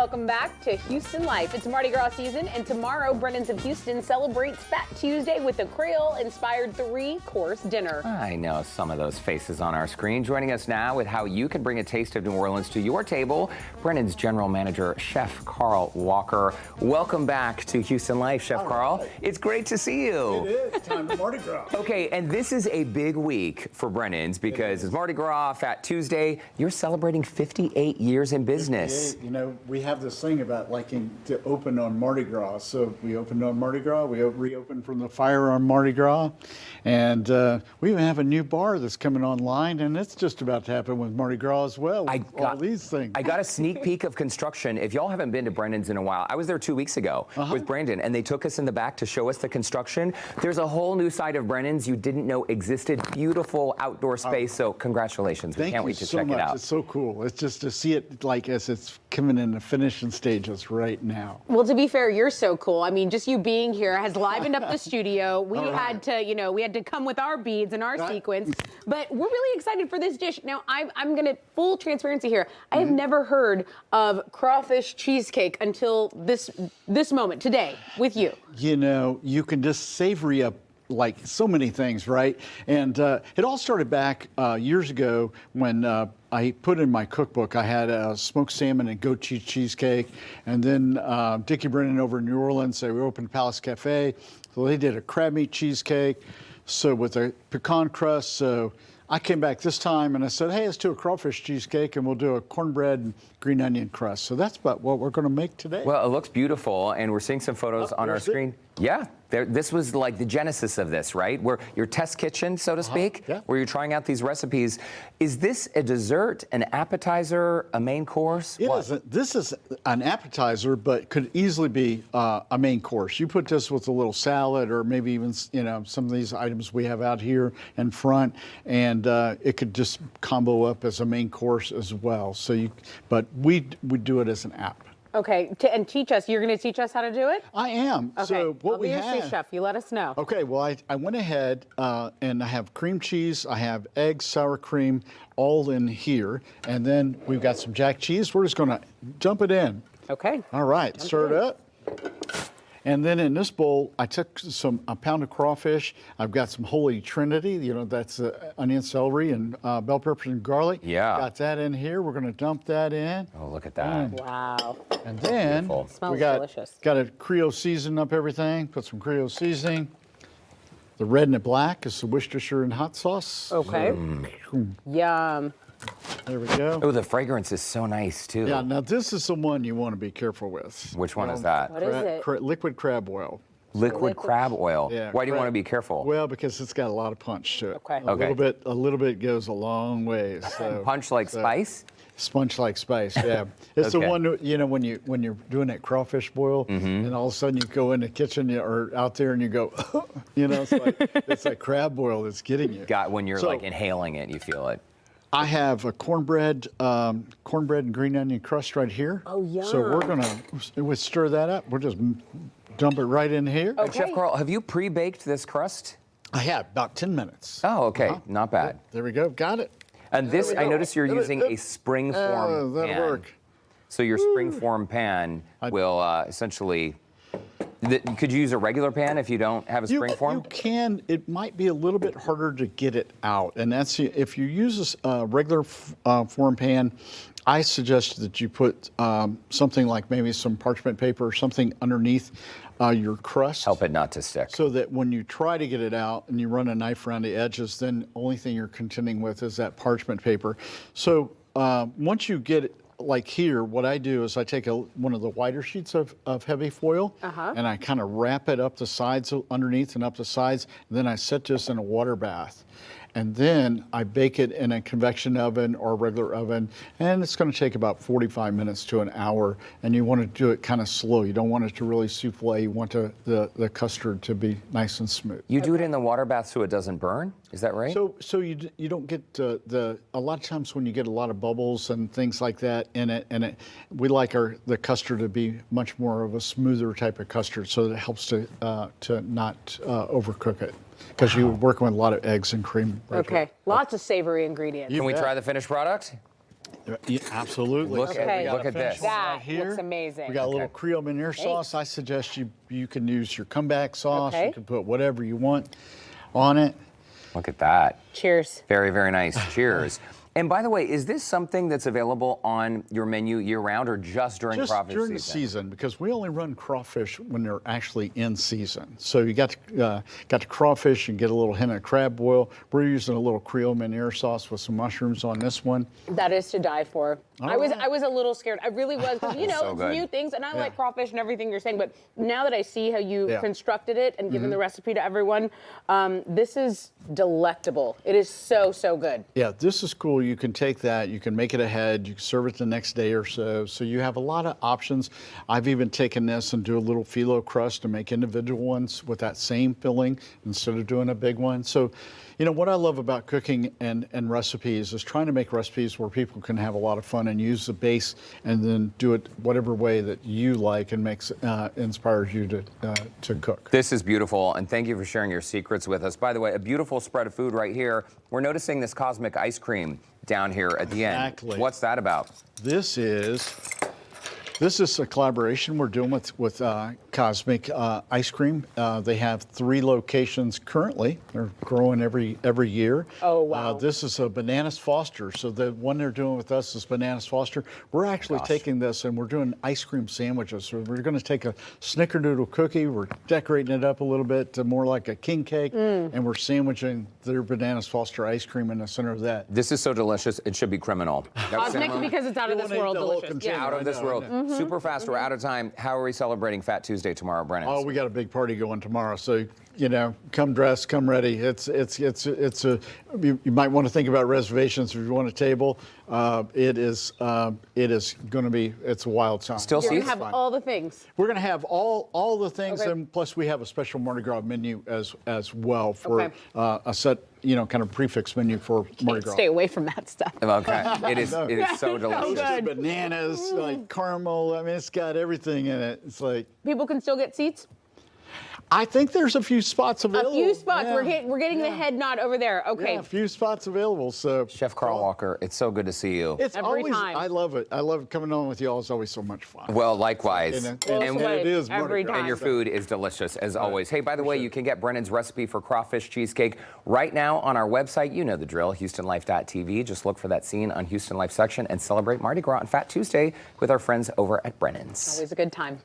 welcome back to Houston Life. It's Mardi Gras season, and tomorrow, Brennan's of Houston celebrates Fat Tuesday with a Creole-inspired 3-course dinner. I know some of those faces on our screen. Joining us now with how you can bring a taste of New Orleans to your table, Brennan's General Manager, Chef Carl Walker. Welcome back to Houston Life, Chef Carl. It's great to see you. It is. Time for Mardi Gras. Okay, and this is a big week for Brennan's because it's Mardi Gras, Fat Tuesday. You're celebrating 58 years in business. You know, we have this thing about liking to open on Mardi Gras. So we opened on Mardi Gras. We reopened from the fire on Mardi Gras. And we even have a new bar that's coming online, and it's just about to happen with Mardi Gras as well. All these things. I got a sneak peek of construction. If y'all haven't been to Brennan's in a while, I was there 2 weeks ago with Brandon, and they took us in the back to show us the construction. There's a whole new side of Brennan's you didn't know existed. Beautiful outdoor space. So congratulations. We can't wait to check it out. It's so cool. It's just to see it like as it's coming in the finishing stages right now. Well, to be fair, you're so cool. I mean, just you being here has livened up the studio. We had to, you know, we had to come with our beads and our sequins, but we're really excited for this dish. Now, I'm gonna, full transparency here, I have never heard of crawfish cheesecake until this moment, today, with you. You know, you can just savory up like so many things, right? And it all started back years ago when I put in my cookbook, I had smoked salmon and goat cheese cheesecake. And then Dickie Brennan over in New Orleans, they opened Palace Cafe. So they did a crab meat cheesecake, so with a pecan crust. So I came back this time and I said, hey, let's do a crawfish cheesecake and we'll do a cornbread and green onion crust. So that's about what we're gonna make today. Well, it looks beautiful, and we're seeing some photos on our screen. Yeah, this was like the genesis of this, right? Where your test kitchen, so to speak, where you're trying out these recipes. Is this a dessert, an appetizer, a main course? This is an appetizer, but could easily be a main course. You put this with a little salad, or maybe even some of these items we have out here in front, and it could just combo up as a main course as well. So but we do it as an app. Okay, and teach us. You're going to teach us how to do it? I am. Okay. So what I'll be your sous chef. You let us know. Okay. Well, I went ahead and I have cream cheese. I have eggs, sour cream, all in here, and then we've got some jack cheese. We're just going to dump it in. Okay. All right. Stir it up. And then in this bowl, I took a pound of crawfish. I've got some Holy Trinity, you know, that's onion, celery, and bell peppers and garlic. Yeah. Got that in here. We're going to dump that in. Oh, look at that. Wow. And then Smells delicious. Got to Creole season up everything. Put some Creole seasoning. The red and the black is the Worcestershire and hot sauce. Okay. Yum. There we go. Oh, the fragrance is so nice, too. Yeah, now this is the one you want to be careful with. Which one is that? What is it? Liquid crab oil. Liquid crab oil. Yeah, Why do you want to be careful? Well, because it's got a lot of punch to it. Okay. A little bit goes a long way. So, Punch like spice? Sponge like spice, yeah. It's the one, you know, when you're doing that crawfish boil, and all of a sudden you go in the kitchen or out there and you go, you know, it's like crab boil that's getting you. When you're like inhaling it, you feel it. I have a cornbread and green onion crust right here. Oh, yum. So we'll stir that up. We'll just dump it right in here. And Chef Carl, have you pre-baked this crust? I have about 10 minutes. Oh, okay. Not bad. There we go. Got it. And this, I notice you're using a spring form pan. That'll work. So your spring form pan will essentially. Could you use a regular pan if you don't have a spring form? You can. It might be a little bit harder to get it out, and that's if you use a regular form pan. I suggest that you put something like maybe some parchment paper or something underneath your crust. Help it not to stick. So that when you try to get it out and you run a knife around the edges, then the only thing you're contending with is that parchment paper. So once you get it, like here, what I do is I take one of the wider sheets of heavy foil, and I kind of wrap it up the sides, underneath and up the sides, and then I set this in a water bath. And then I bake it in a convection oven or a regular oven, and it's going to take about 45 minutes to an hour, and you want to do it kind of slow. You don't want it to really souffle. You want the custard to be nice and smooth. You do it in the water bath so it doesn't burn? Is that right? So you don't get a lot of times when you get a lot of bubbles and things like that in it, and we like the custard to be much more of a smoother type of custard, so that it helps to not overcook it. Because you're working with a lot of eggs and cream. Okay, lots of savory ingredients. Can we try the finished product? Yeah, absolutely. Look So at- we got look a at finished this. one That right here. looks amazing. We got a little Okay. creole-inspired sauce. I suggest you can use your comeback sauce. Okay. You can put whatever you want on it. Look at that. Cheers. Very, very nice. Cheers. And by the way, is this something that's available on your menu year-round or just during Just crawfish during the season? season, because we only run crawfish when they're actually in season. So you got the crawfish and get a little hint of crab boil. We're using a little creole-inspired sauce with some mushrooms on this one. That is to die for. All I was right. I was a little scared. I really was, because So it's good. new things, and I Yeah. like crawfish and everything you're saying. But now that I see how you Yeah. constructed it and given the recipe to everyone, this is delectable. It is so good. Yeah, this is cool. You can take that, you can make it ahead, you can serve it the next day or so. So you have a lot of options. I've even taken this and do a little phyllo crust to make individual ones with that same filling instead of doing a big one. So, you know, what I love about cooking and recipes is trying to make recipes where people can have a lot of fun and use the base and then do it whatever way that you like and inspires you to cook. This is beautiful, and thank you for sharing your secrets with us. By the way, a beautiful spread of food right here. We're noticing this cosmic ice cream down here at the end. Exactly. What's that about? This is a collaboration we're doing with Cosmic Ice Cream. They have 3 locations currently. They're growing every year. Oh, wow. This is a Bananas Foster. So the one they're doing with us is Bananas Foster. We're actually taking this and we're doing ice cream sandwiches. So we're going to take a snickerdoodle cookie. We're decorating it up a little bit to more like a king cake, and we're sandwiching their Bananas Foster ice cream in the center of that. This is so delicious, it should be criminal. Cosmic, because it's out of this wanna eat world the whole delicious. container. Yeah. Out of this I know, world. I know. Super fast, we're out of time. How are we celebrating Fat Tuesday tomorrow, Brennan? Oh, we got a big party going tomorrow, so you know, come dressed, come ready. It's a. You might want to think about reservations if you want a table. It is going to be. It's a wild time. Still You're seats? gonna have all the things. We're going to have all the things, Okay. and plus we have a special Mardi Gras menu as well for Okay. a set, you know, kind of prefix menu for Mardi Gras. Stay away from that stuff. Okay, it is so delicious. good. Bananas, like caramel. I mean, it's got everything in it. It's like. People can still get seats. I think there's a few spots A available. few spots. Yeah. We're getting the head nod over there. Okay. Yeah, a few spots available. So Chef Carl Walker, it's so good to see you. it's Every always. time. I love it. I love coming on with y'all. It's always so much fun. Well, likewise. And Well, it is Mardi every Gras. time. And your food is delicious, as always. Hey, by the way, you can get Brennan's recipe for crawfish cheesecake right now on our website. You know the drill, HoustonLife.tv. Just look for that scene on Houston Life section and celebrate Mardi Gras on Fat Tuesday with our friends over at Brennan's. Always a good time.